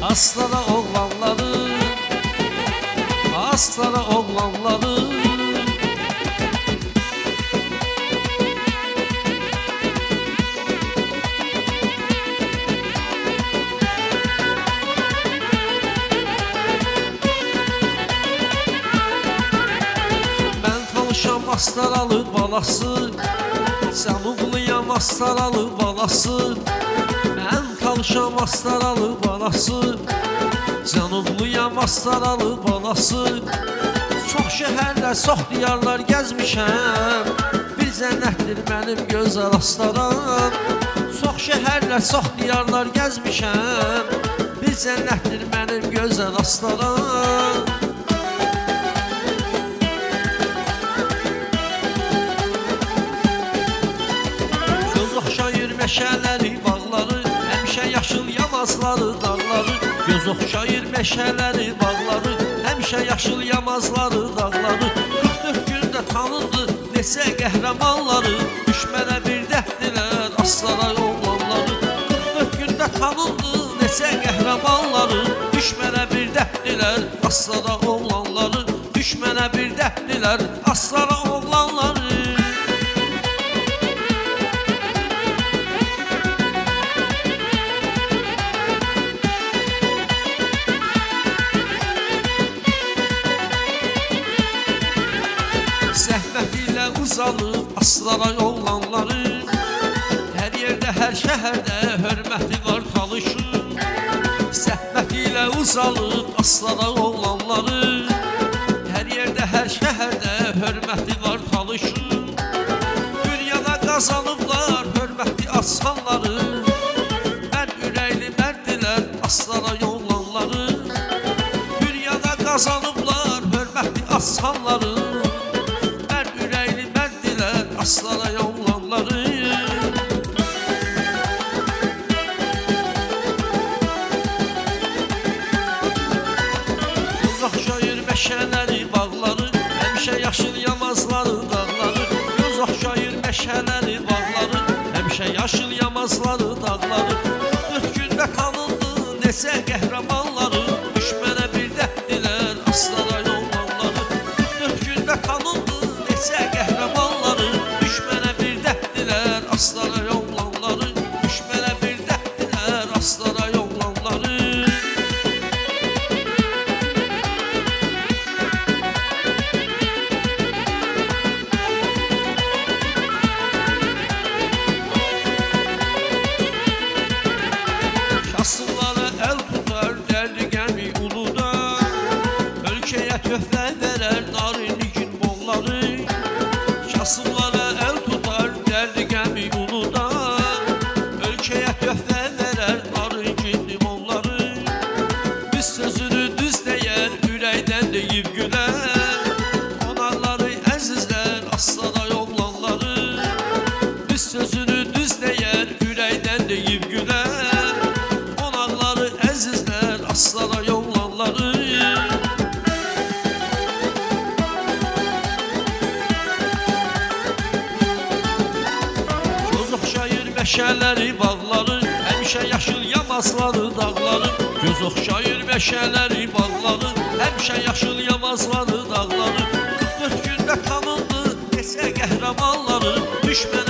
Aslara oğlanları, aslara oğlanları. Ben tanışam astaralı balası, sen uğlayam astaralı balası. Ben tanışam astaralı balası, Canıqlıyam astaralı balası. Çox şəhərlər, çox diyarlar gəzmişəm, bir cənnətdir mənim gözəl astaram. Çox şəhərlər, çox diyarlar gəzmişəm, bir cənnətdir mənim gözəl astaram. Göz oxşayır meşələri, bağları, həmişə yaşıl yamazları, dağları. Göz oxşayır meşələri, bağları, həmişə yaşıl yamazları, dağları. 44 gündə tanındı neçə qəhrəmanları, düşmənə bir dəhdilər aslara oğlanları. 44 gündə tanındı neçə qəhrəmanları, düşmənə bir dəhdilər aslara oğlanları. Düşmənə bir dəhdilər aslara oğlanları. Zəhmət ilə uzanıb aslara oğlanları, hər yerdə, hər şəhərdə hörməti var talışın. Zəhmət ilə uzanıb aslara oğlanları, hər yerdə, hər şəhərdə hörməti var talışın. Dünyada qazanıblar hörmətli aslanları, mən ürəkli mərdilər aslara oğlanları. Dünyada qazanıblar hörmətli aslanları, aslara oğlanları. Göz oxşayır meşələri, bağları, həmişə yaşıl yamazları, dağları. Göz oxşayır meşələri, bağları, həmişə yaşıl yamazları, dağları. 44 gündə tanındı neçə qəhrəmanları, düşmənə bir dəhdilər aslara oğlanları. 44 gündə tanındı neçə qəhrəmanları, aslara oğlanları. Düşmənə bir dəhdilər aslara oğlanları. Kasımlara el tutar dərdi gəmi uluda, ölkəyə töhfə verər narinlikin bolları. Kasımlara el tutar dərdi gəmi uluda, ölkəyə töhfə verər narinlikin bolları. Düz sözünü düz deyər, ürəkdən deyib gülər, onarları əzizlər aslara oğlanları. Düz sözünü düz deyər, ürəkdən deyib gülər, onarları əzizlər aslara oğlanları. Meşələri, bağları, həmişə yaşıl yamazları, dağları. Göz oxşayır meşələri, bağları, həmişə yaşıl yamazları, dağları. 44 gündə tanındı neçə qəhrəmanları, düşmənə